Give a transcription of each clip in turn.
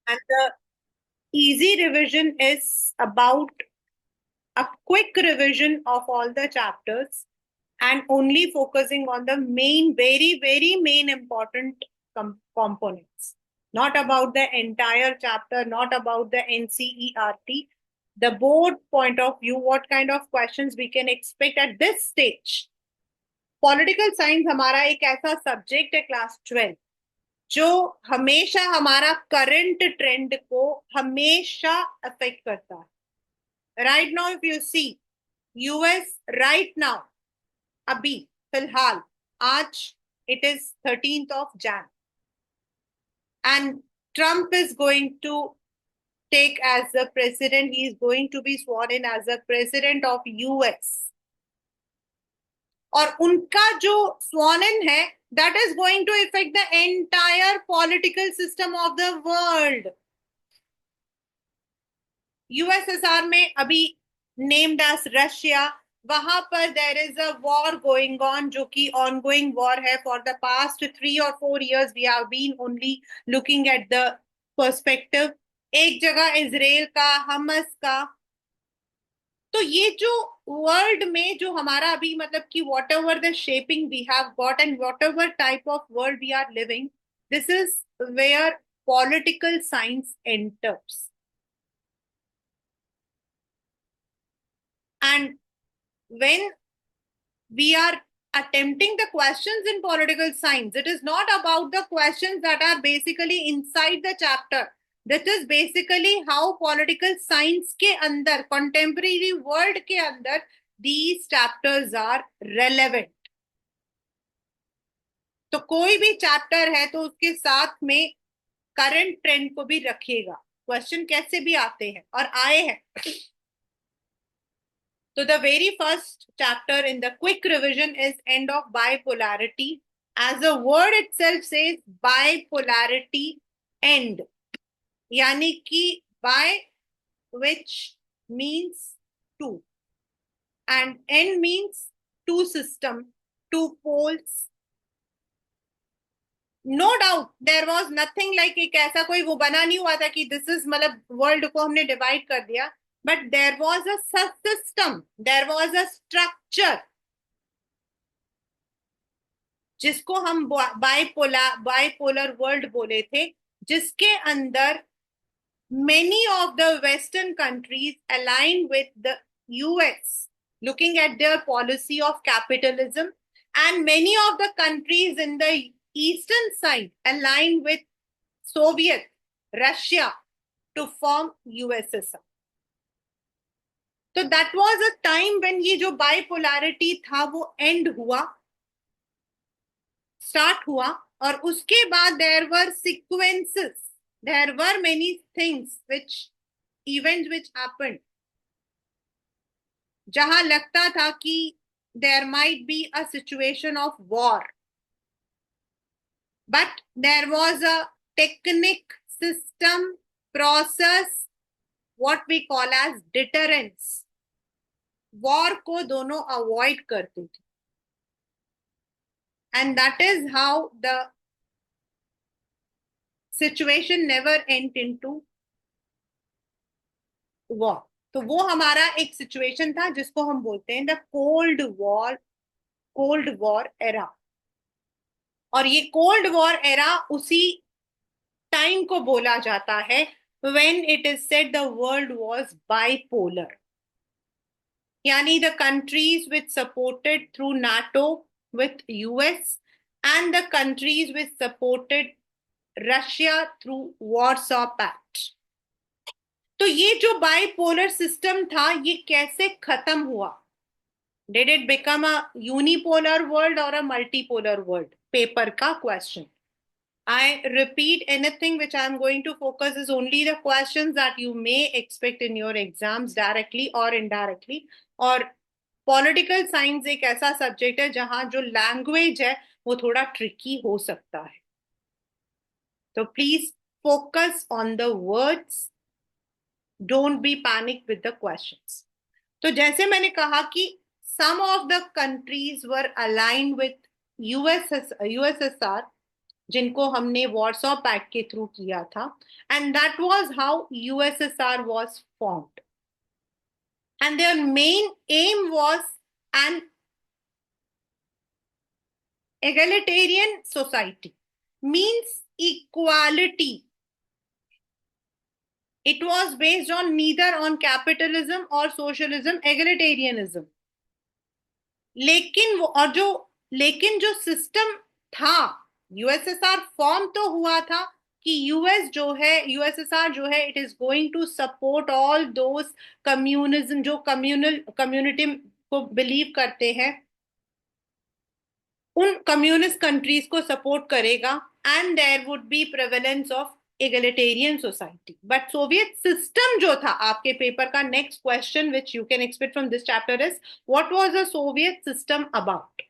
And the easy revision is about a quick revision of all the chapters and only focusing on the main, very, very main important components. Not about the entire chapter, not about the NCERT. The board point of view, what kind of questions we can expect at this stage. Political science हमारा एक ऐसा subject है class 12 जो हमेशा हमारा current trend को हमेशा affect करता है. Right now if you see US right now, अभी फिलहाल आज it is 13th of Jan and Trump is going to take as the president. He is going to be sworn in as the president of US. और उनका जो sworn in है that is going to affect the entire political system of the world. USSR में अभी named as Russia, वहां पर there is a war going on जो कि ऑनगोइंग वॉर है. For the past 3 or 4 years we have been only looking at the perspective. एक जगह Israel का, हमस का. तो ये जो वर्ल्ड में जो हमारा अभी मतलब कि whatever the shaping we have got and whatever type of world we are living, this is where political science enters. And when we are attempting the questions in political science, it is not about the questions that are basically inside the chapter. That is basically how political science के अंदर, contemporary world के अंदर these chapters are relevant. तो कोई भी chapter है तो उसके साथ में करंट ट्रेंड को भी रखिएगा. क्वेश्चन कैसे भी आते हैं और आए हैं. So the very first chapter in the quick revision is end of bipolarity. As the word itself says, bipolarity end. यानी कि bi, which means two, and end means two system, two poles. No doubt there was nothing like एक ऐसा कोई वो बना नहीं हुआ था कि this is मतलब वर्ल्ड को हमने डिवाइड कर दिया. But there was a system, there was a structure जिसको हम बाइपोलर वर्ल्ड बोले थे, जिसके अंदर many of the western countries aligned with the US looking at their policy of capitalism, and many of the countries in the eastern side aligned with Soviet Russia to form USSR. तो that was a time when ये जो bipolarity था वो and हुआ, start हुआ. और उसके बाद there were sequences, there were many things which events which happened जहां लगता था कि there might be a situation of war, but there was a technique, system, process, what we call as deterrence. War को दोनों avoid करते थे. And that is how the situation never went into war. तो वो हमारा एक situation था जिसको हम बोलते हैं द कोल्ड वॉर एरा. और ये कोल्ड वॉर एरा उसी टाइम को बोला जाता है when it is said the world was bipolar. यानी the countries which supported through NATO with US and the countries which supported Russia through Warsaw Pact. तो ये जो बाइपोलर सिस्टम था ये कैसे खत्म हुआ? Did it become a unipolar world or a multipolar world? Paper का question. I repeat, anything which I'm going to focus is only the questions that you may expect in your exams directly or indirectly. और political science एक ऐसा subject है जहां जो language है वो थोड़ा ट्रिकी हो सकता है. तो please focus on the words, don't be panic with the questions. तो जैसे मैंने कहा कि some of the countries were aligned with USSR जिनको हमने वॉर्सो पैक्ट के थ्रू किया था, and that was how USSR was formed, and there main aim was an egalitarian society, means equality. It was based on neither on capitalism or socialism, egalitarianism. लेकिन वो और जो लेकिन जो सिस्टम था, यूएसएसआर फॉर्म तो हुआ था कि यूएस जो है, यूएसएसआर जो है, it is going to support all those communism, जो कम्युनल कम्युनिटी को बिलीव करते हैं, उन कम्युनिस्ट कंट्रीज को सपोर्ट करेगा, and there would be prevalence of egalitarian society. But Soviet system जो था, आपके पेपर का next question which you can expect from this chapter is what was the Soviet system about.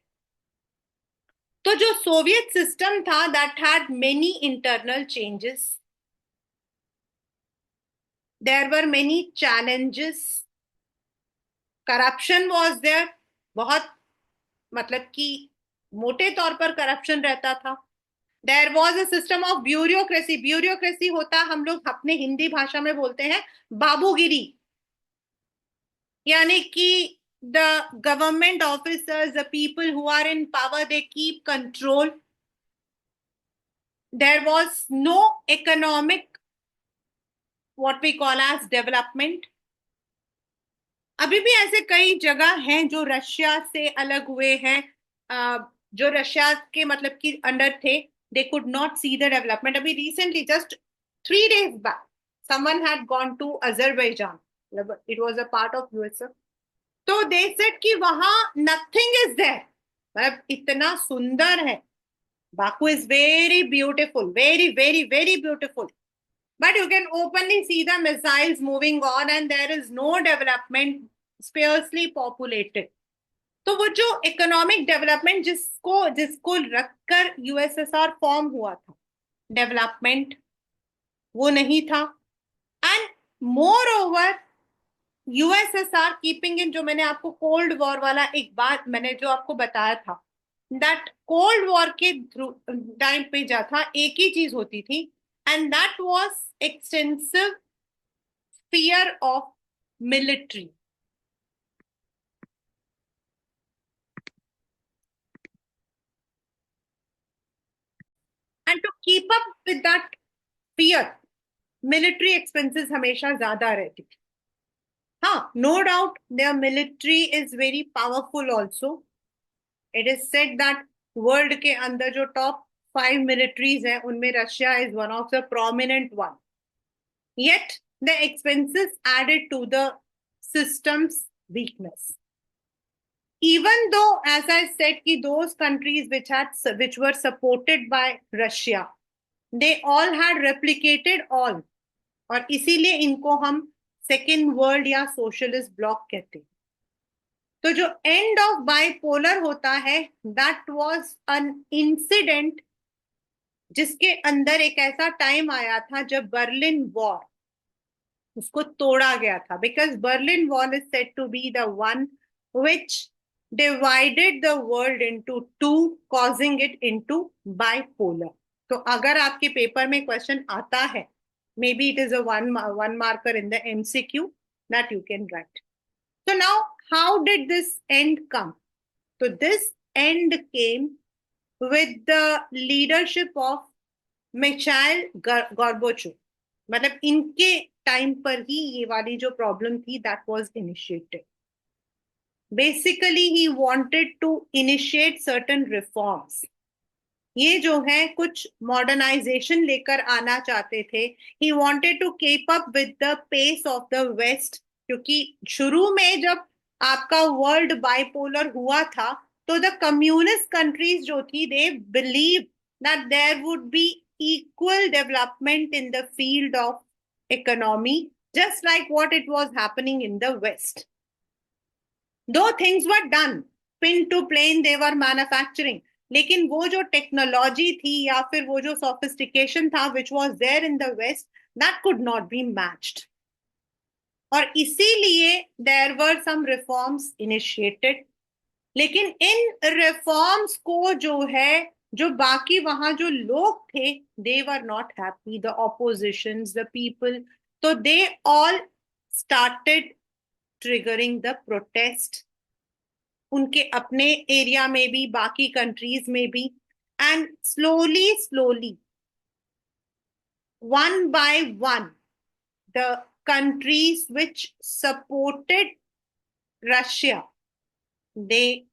तो जो Soviet system था, that had many internal changes, there were many challenges, corruption was there, बहुत, मतलब कि मोटे तौर पर करप्शन रहता था. There was a system of bureaucracy. Bureaucracy होता, हम लोग अपने हिंदी भाषा में बोलते हैं बाबूगिरी, यानी कि the government officers, the people who are in power, they keep control. There was no economic what we call as development. अभी भी ऐसे कई जगह हैं जो रशिया से अलग हुए हैं, जो रशिया के मतलब कि अंडर थे, they could not see the development. अभी recently, just 3 days back, someone had gone to Azerbaijan. It was a part of USSR. तो they said कि वहां nothing is there. मतलब इतना सुंदर है. Baku is very beautiful, very, very, very beautiful. But you can openly see the missiles moving on, and there is no development, sparsely populated. तो वो जो इकोनॉमिक डेवलपमेंट जिसको जिसको रखकर यूएसएसआर फॉर्म हुआ था, डेवलपमेंट वो नहीं था. And more over, USSR keeping in, जो मैंने आपको कोल्ड वॉर वाला एक बात मैंने जो आपको बताया था, दैट कोल्ड वॉर के टाइम पे जा था, एक ही चीज होती थी, and that was extensive fear of military. And to keep up with that fear, military expenses हमेशा ज्यादा रहती थी. हाँ, no doubt their military is very powerful also. It is said that world के अंदर जो टॉप 5 मिलिट्रीज हैं, उनमें Russia is one of the prominent one. Yet the expenses added to the system's weakness. Even though, as I said, कि those countries which were supported by Russia, they all had replicated all, और इसीलिए इनको हम second world या socialist block कहते हैं. तो जो एंड ऑफ बाइपोलर होता है, दैट वाज एन इंसिडेंट जिसके अंदर एक ऐसा टाइम आया था जब बर्लिन वॉर, उसको तोड़ा गया था, because Berlin wall is said to be the one which divided the world into two, causing it into bipolar. तो अगर आपके पेपर में क्वेश्चन आता है, maybe it is a one marker in the MCQ that you can write. So now, how did this end come? So this end came with the leadership of Mikhail Gorbachev. मतलब इनके time पर ही ये वाली जो problem थी, that was initiated. Basically he wanted to initiate certain reforms. ये जो है कुछ मॉडर्नाइजेशन लेकर आना चाहते थे. He wanted to keep up with the pace of the west, क्योंकि शुरू में जब आपका वर्ल्ड बाइपोलर हुआ था, तो द कम्युनिस्ट कंट्रीज जो थी, they believe that there would be equal development in the field of economy, just like what it was happening in the west. Though things were done, pin to plane they were manufacturing, लेकिन वो जो technology थी या फिर वो जो sophistication था which was there in the west, that could not be matched. और इसीलिए there were some reforms initiated. लेकिन इन रिफॉर्म्स को जो है जो बाकी वहां जो लोग थे, they were not happy, the oppositions, the people, तो they all started triggering the protest, उनके अपने एरिया में भी, बाकी कंट्रीज में भी। And slowly slowly, one by one, the countries which supported Russia, they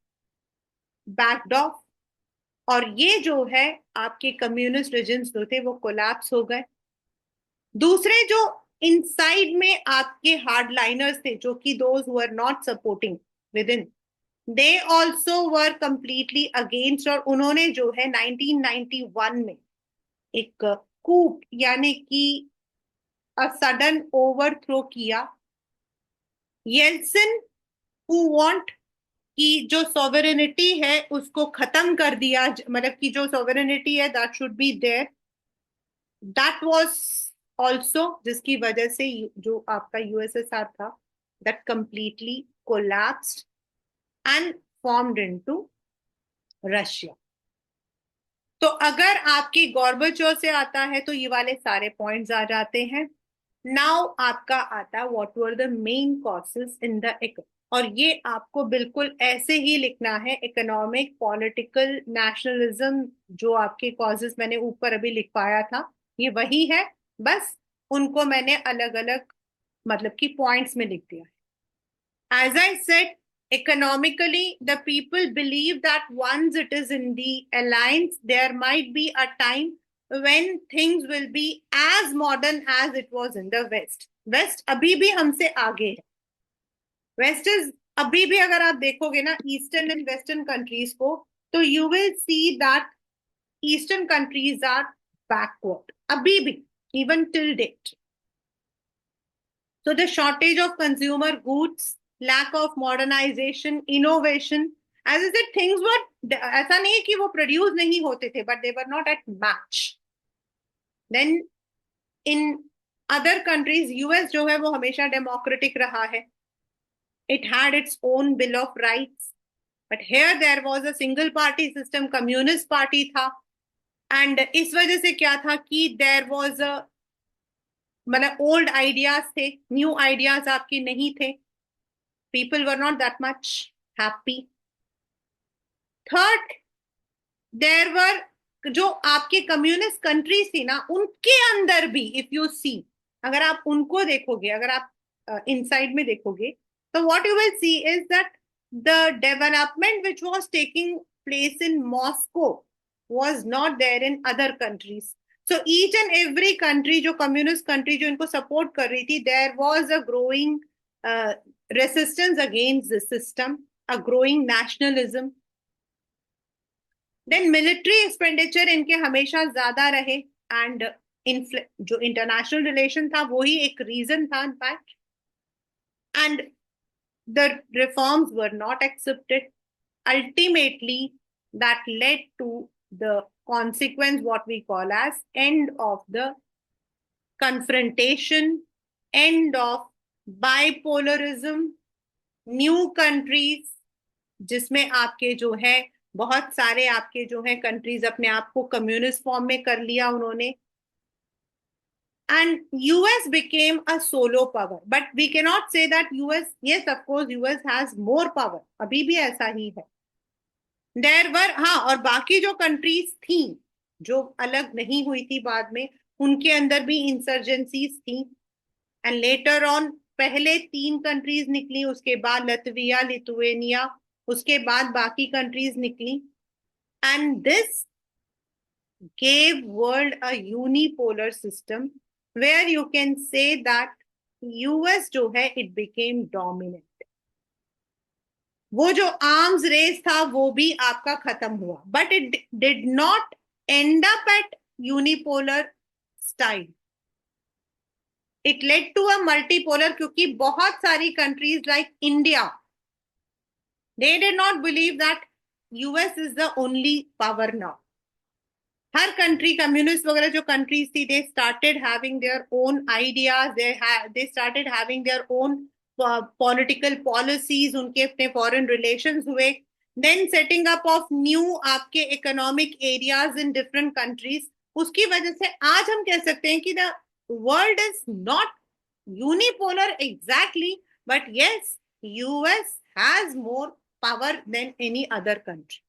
backed off, और ये जो है आपके कम्युनिस्ट रीजन्स जो थे वो कोलैप्स हो गए। दूसरे जो इनसाइड में आपके हार्डलाइनर्स थे, जो कि those who are not supporting with in, they also were completely against, और उन्होंने जो है 1991 में एक कूप यानी कि सडन ओवरथ्रो किया। येल्सिन हु वांट कि जो सॉवरेनिटी है उसको खत्म कर दिया, मतलब कि जो सॉवरेनिटी है that should be there, that was also, जिसकी वजह से जो आपका यूएसएसआर था that completely collapsed and formed into Russia. तो अगर आपकी गॉर्बेचोव से आता है तो ये वाले सारे पॉइंट्स आ जाते हैं। नाउ आपका आता है what were the main causes in the, और ये आपको बिल्कुल ऐसे ही लिखना है, इकोनॉमिक, पॉलिटिकल, नेशनलिज्म, जो आपके कॉजेस मैंने ऊपर अभी लिखवाया था ये वही है, बस उनको मैंने अलग अलग मतलब कि पॉइंट्स में लिख दिया है। As I said, economically, the people believe that once it is in the alliance, there might be a time when things will be as modern as it was in the West. West अभी भी हमसे आगे है। Waste is, अभी भी अगर आप देखोगे ना ईस्टर्न एंड वेस्टर्न कंट्रीज को, तो you will see that eastern countries are backward अभी भी, even till date. So the shortage of consumer goods, lack of modernization, innovation, as I said, things were, ऐसा नहीं है कि वो प्रोड्यूस नहीं होते थे, but they were not at match. Then in other countries, US जो है वो हमेशा डेमोक्रेटिक रहा है, it had its own bill of rights, but here there was a single party system, communist party था, एंड इस वजह से क्या था कि देयर वाज अ, मतलब ओल्ड आइडियाज थे, न्यू आइडियाज आपके नहीं थे, people were not that much happy. Third, there were जो आपके कम्युनिस्ट कंट्रीज थी ना, उनके अंदर भी इफ यू सी, अगर आप उनको देखोगे, अगर आप इनसाइड में देखोगे, तो what you will see is that the development which was taking place in Moscow was not there in other countries. So each and every country, जो कम्युनिस्ट कंट्री जो इनको सपोर्ट कर रही थी, there was a growing resistance against the system, a growing nationalism. Then military expenditure इनके हमेशा ज्यादा रहे, and जो international relation था वो ही एक reason था in fact, and the reforms were not accepted. Ultimately, that led to the consequence what we call as end of the confrontation, end of bipolarism, new countries, जिसमें आपके जो है बहुत सारे आपके जो है कंट्रीज अपने आप को कम्युनिस्ट फॉर्म में कर लिया उन्होंने, and US became a solo power. But we can not say that US, yes of course US has more power, अभी भी ऐसा ही है। देयर वर, हाँ, और बाकी जो कंट्रीज थी जो अलग नहीं हुई थी बाद में, उनके अंदर भी इंसर्जेंसीज थी, एंड लेटर ऑन पहले 3 कंट्रीज निकली, उसके बाद लतविया, लिथुएनिया, उसके बाद बाकी कंट्रीज निकली, and this gave world a unipolar system where you can say that US जो है it became dominant. वो जो आर्म्स रेस था वो भी आपका खत्म हुआ, but it did not end up at unipolar style, it led to a multipolar, क्योंकि बहुत सारी countries like India, they did not believe that US is the only power now. हर कंट्री, कम्युनिस्ट वगैरह जो कंट्रीज थी, they started having their own ideas, they started having their own political policies, उनके अपने foreign relations हुए, then setting up of new आपके economic areas in different countries. उसकी वजह से आज हम कह सकते हैं कि the world is not unipolar exactly, but yes, US has more power than any other country.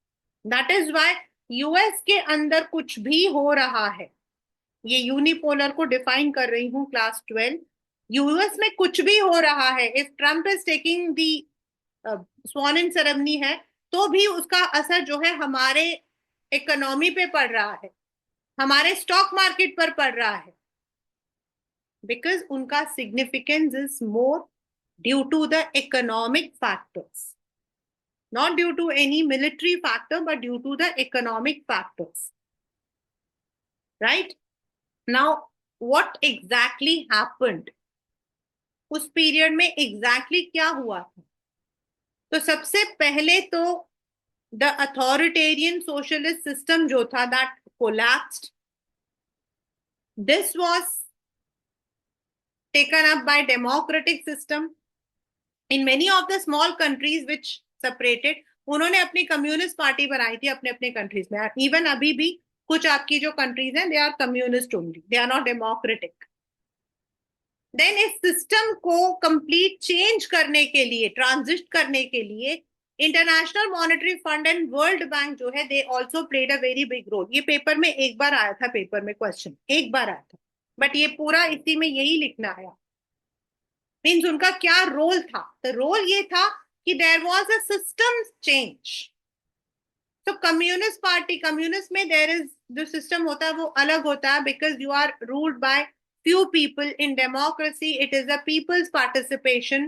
That is why US के अंदर कुछ भी हो रहा है, ये यूनिपोलर को डिफाइन कर रही हूं क्लास 12। यूएस में कुछ भी हो रहा है, if Trump is taking the sworn in ceremony है, तो भी उसका असर जो है हमारे इकोनॉमी पे पड़ रहा है, हमारे स्टॉक मार्केट पर पड़ रहा है, बिकॉज उनका significance is more due to the economic factors, not due to any military factor but due to the economic factors, right? Now what exactly happened, उस पीरियड में एग्जैक्टली क्या हुआ था? तो सबसे पहले तो द अथॉरिटेरियन सोशलिस्ट सिस्टम जो था that collapsed. This was taken up by democratic system in many of the small countries which separated. उन्होंने अपनी कम्युनिस्ट पार्टी बनाई थी अपने अपने कंट्रीज में। इवन अभी भी कुछ आपकी जो कंट्रीज हैं, they are communist only, they are not democratic. Then इस सिस्टम को कंप्लीट चेंज करने के लिए, ट्रांजिट करने के लिए, international monetary fund and world bank जो है, they also played a very big role. ये पेपर में एक बार आया था, पेपर में क्वेश्चन एक बार आया था, बट ये पूरा इसी में यही लिखना है। मीन्स उनका क्या रोल था? तो रोल ये था कि there was a system change. तो कम्युनिस्ट पार्टी, कम्युनिस्ट में देयर इज, जो सिस्टम होता है वो अलग होता है, because you are ruled by few people. In democracy it is a people's participation.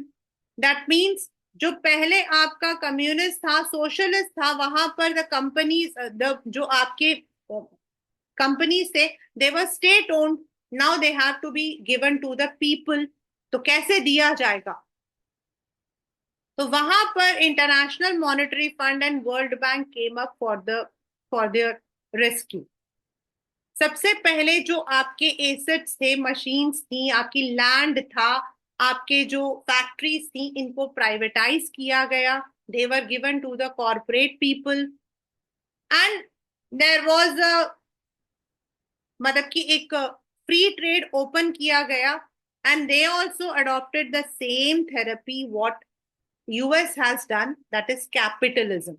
That means जो पहले आपका कम्युनिस्ट था, सोशलिस्ट था, वहां पर द कंपनीज, द जो आपके कंपनीज थे, they were state owned, now they have to be given to the people. तो कैसे दिया जाएगा? तो वहां पर International monetary fund and world Bank came up for their rescue. सबसे पहले जो आपके एसेट्स थे, मशीन्स थी, आपकी लैंड था, आपके जो फैक्ट्रीज थी, इनको प्राइवेटाइज किया गया। They were given to the corporate people and there was a, मतलब कि एक फ्री ट्रेड ओपन किया गया। And they also adopted the same therapy what US has done, that is capitalism.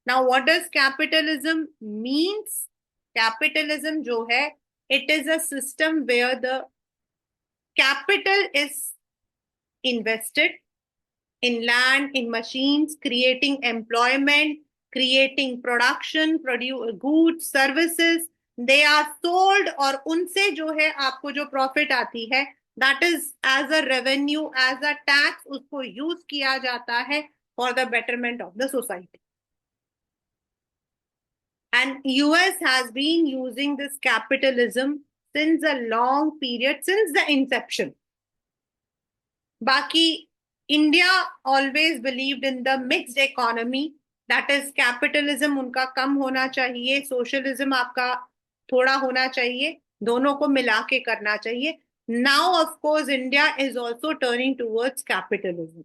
Now what does capitalism means? Capitalism जो है, it is a system where the capital is invested in land, in machines, creating employment, creating production, produce goods, services, they are sold, और उनसे जो है आपको जो profit आती है, that is as a revenue, as a tax, उसको use किया जाता है for the betterment of the society. And US has been using this capitalism since a long period, since the inception. बाकी India always believed in the mixed economy, that is capitalism उनका कम होना चाहिए, socialism आपका थोड़ा होना चाहिए, दोनों को मिला के करना चाहिए। Now of course India is also turning towards capitalism,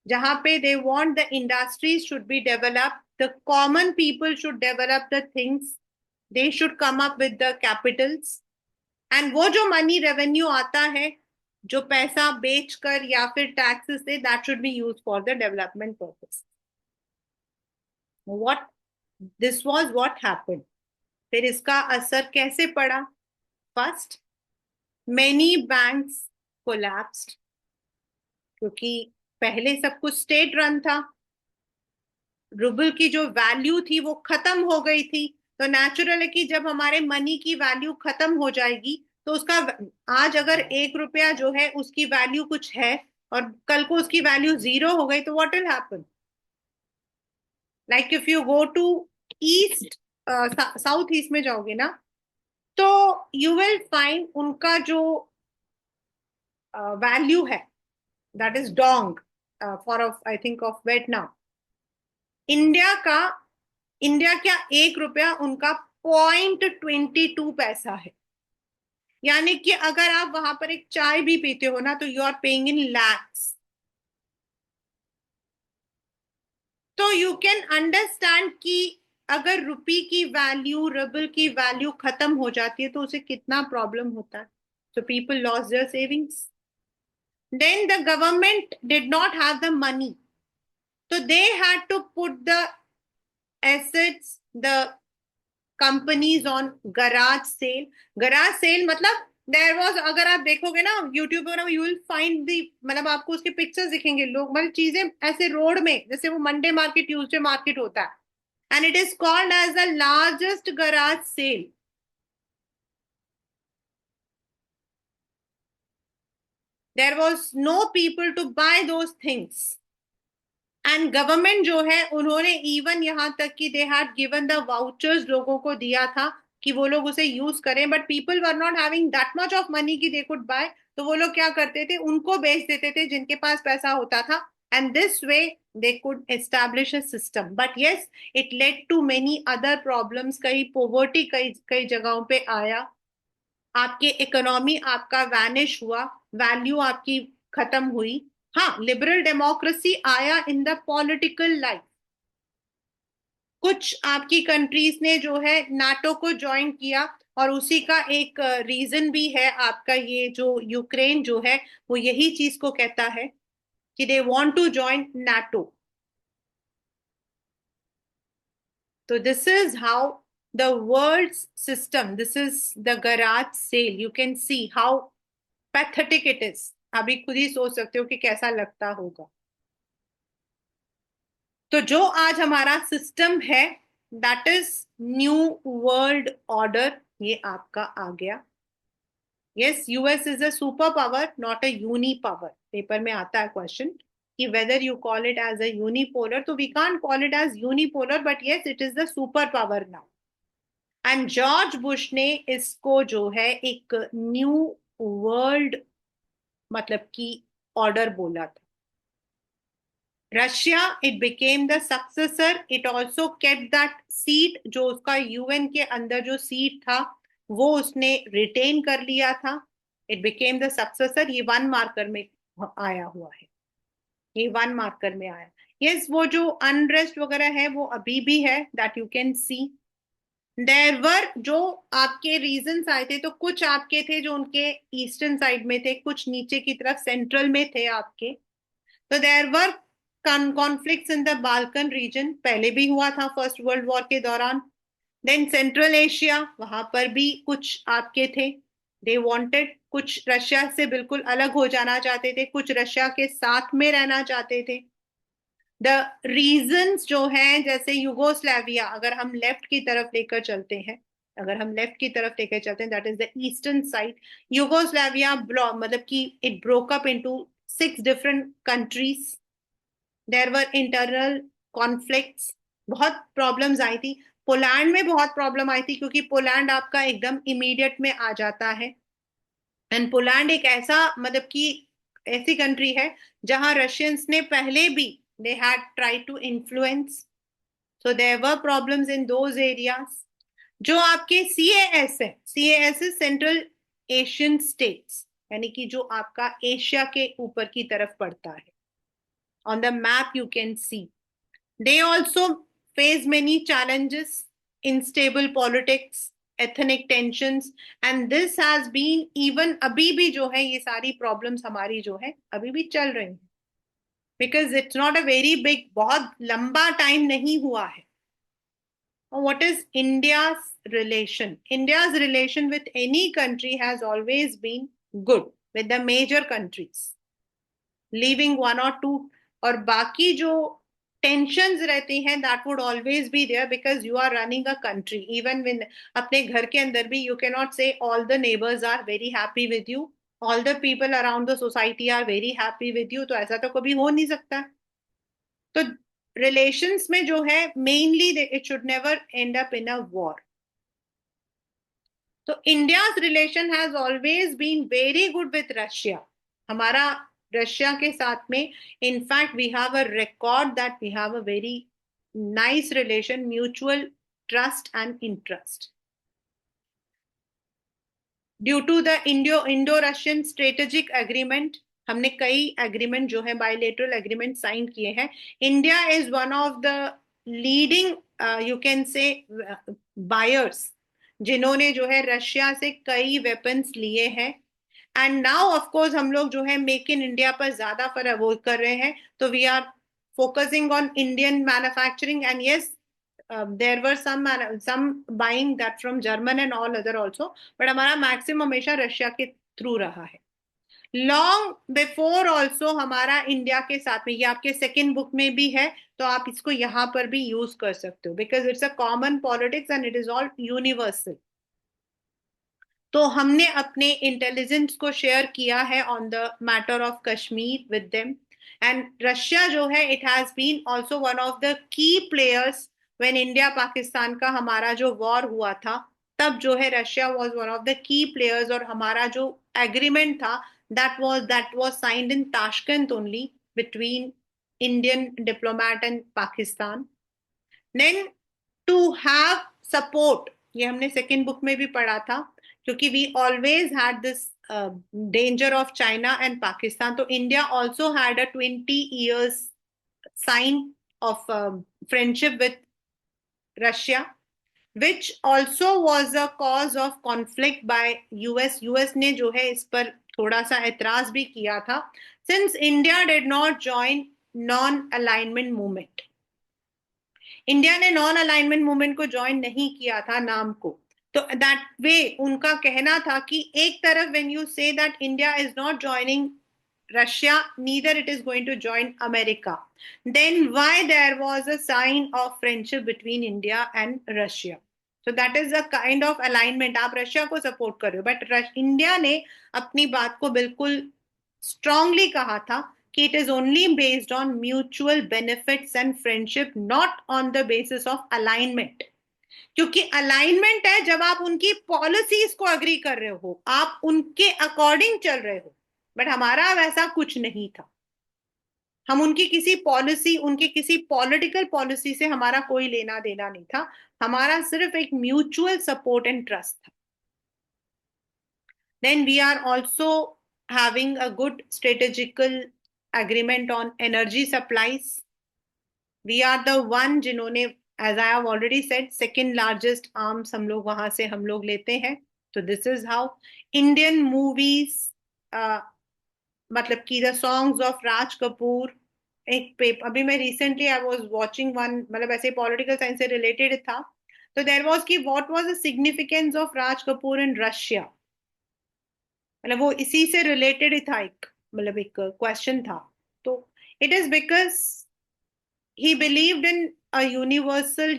जहां पे they want the industries should be develop, the common people should develop the things, they should come up with the Capitals, and वो जो money revenue आता है, जो पैसा बेचकर या फिर टैक्सेस से, that should B use for the development purpose. What this was what happened. फिर इसका असर कैसे पड़ा? फर्स्ट, मेनी बैंक्स कोलैप्स्ड, क्योंकि पहले सब कुछ स्टेट रन था, रूबल की जो वैल्यू थी वो खत्म हो गई थी। तो नेचुरल है कि जब हमारे मनी की वैल्यू खत्म हो जाएगी, तो उसका, आज अगर 1 रुपया जो है उसकी वैल्यू कुछ है और कल को उसकी वैल्यू 0 हो गई, तो what will happen? Like if you go to east, south east में जाओगे ना, तो यू विल फाइंड उनका जो वैल्यू है, that is Dong, for I think of Vietnam. India का, इंडिया क्या, 1 रुपया उनका 0.22 है। यानी कि अगर आप वहां पर एक चाय भी पीते हो ना, तो you are paying in lakhs. तो यू कैन अंडरस्टैंड कि अगर रुपी की वैल्यू, रुबल की वैल्यू खत्म हो जाती है तो उसे कितना प्रॉब्लम होता है. So people lost their savings. Then the government did not have the money. So they had to put the assets, the companies on garage sale. Garage sale मतलब देयर वाज, अगर आप देखोगे ना यूट्यूब पर, you will find the, मतलब आपको उसके pictures दिखेंगे, लोग मतलब चीजें ऐसे रोड में, जैसे वो मंडे मार्केट, ट्यूसडे मार्केट होता है. And it is called as the largest garage sale. There was no people to buy those things. And government जो है उन्होंने इवन यहाँ तक कि they had given the vouchers, लोगों को दिया था कि वो लोग उसे यूज करें, but people were not having that much of money कि दे कुड बाय. तो वो लोग क्या करते थे, उनको बेच देते थे जिनके पास पैसा होता था. And this way they could establish a system. But yes, it led to many other problems. कई पोवर्टी कई कई जगहों पे आया. आपके इकोनॉमी आपका वैनिश हुआ, वैल्यू आपकी खत्म हुई. हाँ, लिबरल डेमोक्रेसी आया इन द पॉलिटिकल लाइफ. कुछ आपकी कंट्रीज ने जो है नाटो को ज्वाइन किया, और उसी का एक रीजन भी है आपका ये जो यूक्रेन जो है, वो यही चीज को कहता है कि they want to join NATO. तो this is how the world system, this is the garage sale. You can see how pathetic it is. अभी खुद ही सोच सकते हो कि कैसा लगता होगा. तो जो आज हमारा सिस्टम है, that is new world order, ये आपका आ गया. Yes, US is a super power, not a uni power. Paper में आता है क्वेश्चन कि whether you call it as a unipolar. तो we can't call it as unipolar, but yes, it is the super power now. And George Bush ने इसको जो है एक न्यू वर्ल्ड मतलब की ऑर्डर बोला था. Russia, it became the successor. It also kept that seat, जो उसका यूएन के अंदर जो सीट था वो उसने रिटेन कर लिया था. It became the successor. ये वन मार्कर में आया हुआ है, ये वन मार्कर में आया. यस, वो जो अनरेस्ट वगैरह है वो अभी भी है, that you can see. There were जो आपके रीजंस आए थे, तो कुछ आपके थे जो उनके ईस्टर्न साइड में थे, कुछ नीचे की तरफ सेंट्रल में थे आपके. तो there were conflicts in the Balkan region, पहले भी हुआ था फर्स्ट वर्ल्ड वॉर के दौरान. देन सेंट्रल एशिया, वहां पर भी कुछ आपके थे. दे वांटेड, कुछ रशिया से बिल्कुल अलग हो जाना चाहते थे, कुछ रशिया के साथ में रहना चाहते थे. द रीजंस जो हैं, जैसे यूगोस्लाविया, अगर हम लेफ्ट की तरफ लेकर चलते हैं, अगर हम लेफ्ट की तरफ लेकर चलते हैं, that is the eastern side. Yugoslavia मतलब कि it broke up into 6 different countries. There were internal conflicts, बहुत प्रॉब्लम्स आई थी. पोलैंड में बहुत प्रॉब्लम आई थी, क्योंकि पोलैंड आपका एकदम इमीडिएट में आ जाता है. एंड पोलैंड एक ऐसा मतलब कि ऐसी कंट्री है जहां रशियंस ने पहले भी they had try to influence. So there were problems in those areas. जो आपके सीएएस है, CAS is central Asian states, यानी कि जो आपका एशिया के ऊपर की तरफ पड़ता है. On the map you can see they also face many challenges: unstable politics, ethnic tensions. And this has been even अभी भी जो है ये सारी प्रॉब्लम्स हमारी जो है अभी भी चल रही हैं, because it's not a very big, बहुत लंबा टाइम नहीं हुआ है. What is India's relation? India's relation with any country has always been good with the major countries, leaving one और टू. और बाकी जो टेंशंस रहती हैं, that would always be there, because you are running a country. Even within अपने घर के अंदर भी you can not say all the neighbours are very happy with you, all the people around the society are very happy with you. तो ऐसा तो कभी हो नहीं सकता. तो रिलेशंस में जो है mainly it should never end up in a war. तो India's relation has always been very good with Russia. हमारा रशिया के साथ में, in fact we have a record that we have a very nice relation, mutual trust and interest. Due to the Indo Russian strategic agreement, हमने कई agreement जो है bilateral agreement sign किए हैं. India is one of the leading you can say buyers जिन्होंने जो है Russia से कई वेपन्स लिए हैं. एंड नाउ ऑफ कोर्स हम लोग जो है मेक इन इंडिया पर ज्यादा फर्क वो कर रहे हैं. तो we are focusing on Indian manufacturing. And yes, there were some buying that from German and all other also, but हमारा मैक्सिमम हमेशा रशिया के थ्रू रहा है. लॉन्ग बिफोर ऑल्सो हमारा इंडिया के साथ में, ये आपके सेकेंड बुक में भी है, तो आप इसको यहाँ पर भी यूज कर सकते हो, because it's a common politics and it is all universal. तो हमने अपने इंटेलिजेंस को शेयर किया है on the matter of Kashmir with them. And Russia जो है it has been also one of the key players when India Pakistan का हमारा जो वॉर हुआ था, तब जो है Russia was one of the key players. और हमारा जो एग्रीमेंट था that was signed in Tashkent only between Indian diplomat and Pakistan. Then to have support, ये हमने सेकेंड बुक में भी पढ़ा था, क्योंकि we always had this danger of China and Pakistan. तो India also had a 20 years sign of friendship with Russia, which also was a cause of conflict by US. US ने जो है इस पर थोड़ा सा एतराज भी किया था, since India did not join non-alignment movement. India ने नॉन अलाइनमेंट मूवमेंट को ज्वाइन नहीं किया था नाम को. तो दैट वे उनका कहना था कि एक तरफ when you say that India is not joining Russia, neither it is going to join America, then why there was a sign of friendship between India and Russia? So that is a kind of alignment. आप Russia को support कर रहे हो, but India ने अपनी बात को बिल्कुल स्ट्रांगली कहा था कि it is only based on mutual benefits and friendship, not on the basis of alignment. क्योंकि अलाइनमेंट है जब आप उनकी पॉलिसीज को अग्री कर रहे हो, आप उनके अकॉर्डिंग चल रहे हो, बट हमारा वैसा कुछ नहीं था. हम उनकी किसी पॉलिसी, उनकी किसी पॉलिटिकल पॉलिसी से हमारा कोई लेना देना नहीं था. हमारा सिर्फ एक म्यूचुअल सपोर्ट एंड ट्रस्ट था. Then we are also having a good strategical agreement on energy supplies. We are the one जिन्होंने, as I have already said, second largest arms हम लोग वहां से हम लोग लेते हैं. तो this is how Indian movies, मतलब कि the songs of Raj Kapoor, एक पेपर अभी मैं recently I was watching one, मतलब ऐसे पॉलिटिकल साइंस से रिलेटेड था. तो देयर वाज कि what was the significance of Raj Kapoor in Russia, मतलब वो इसी से रिलेटेड ही था, एक मतलब एक क्वेश्चन था. तो it is because he believed in a universal,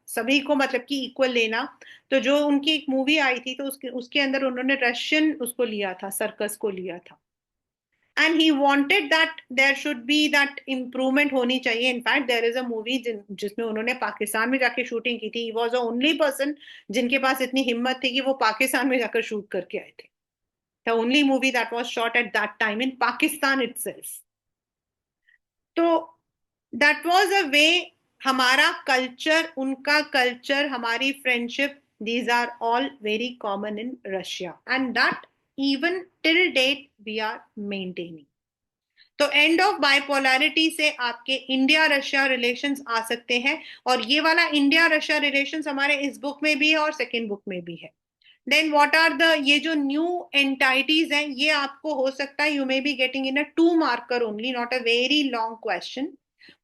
सभी को मतलब कि इक्वल लेना. तो जो उनकी एक मूवी आई थी, तो उसके अंदर उन्होंने रशियन उसको लिया था, सर्कस को लिया था. And he wanted that there should be that improvement होनी चाहिए. In fact, there is a movie जिसमें उन्होंने पाकिस्तान में जाके शूटिंग की थी. He was the only person जिनके पास इतनी हिम्मत थी कि वो पाकिस्तान में जाकर शूट करके आए थे. The only movie that was shot at that time in Pakistan itself. तो that was a way, हमारा कल्चर, उनका कल्चर, हमारी friendship, these are all very common in Russia, and that even till date we are maintaining. तो end of bipolarity से आपके India Russia relations आ सकते हैं, और ये वाला इंडिया रशिया रिलेशंस हमारे इस बुक में भी है और सेकेंड बुक में भी है. देन व्हाट आर द, ये जो न्यू एंटाइटीज हैं, ये आपको हो सकता है you may be getting in a 2 marker only, not a very long question.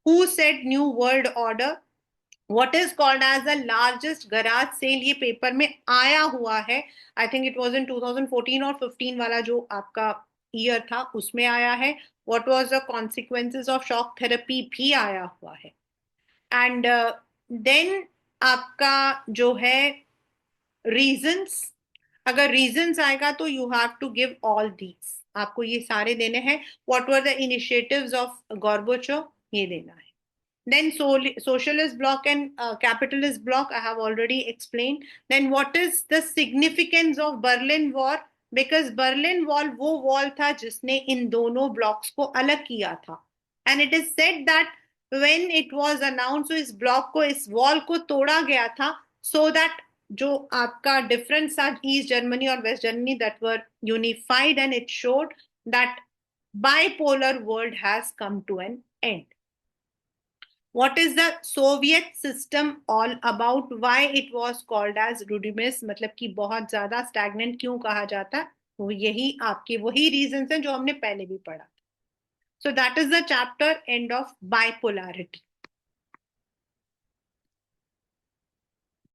Who said new world order? What is called as the largest garage sale? ये paper में आया हुआ है. I think it was in 2014 और 15 वाला जो आपका year था उसमें आया है. What was the consequences of shock therapy भी आया हुआ है. एंड देन आपका जो है रीजंस, अगर रीजंस आएगा तो you have to give all these, आपको ये सारे देने हैं. What were the initiatives of Gorbachev, ये देना है. Then socialist bloc and capitalist bloc, I have already explained. Then what is the significance of Berlin Wall? Because Berlin Wall वो wall था जिसने इन दोनों blocks को अलग किया था. And it is said that when it was announced, so इस block को, इस wall को तोड़ा गया था, so that जो आपका difference था ईस्ट जर्मनी और west Germany, that were unified, and it showed that bipolar world has come to an end. What is the Soviet system all about? Why it was called as rudimus? मतलब कि बहुत ज्यादा stagnant क्यों कहा जाता है? वो यही आपके वही reasons हैं जो हमने पहले भी पढ़ा. So that is the chapter end of bipolarity.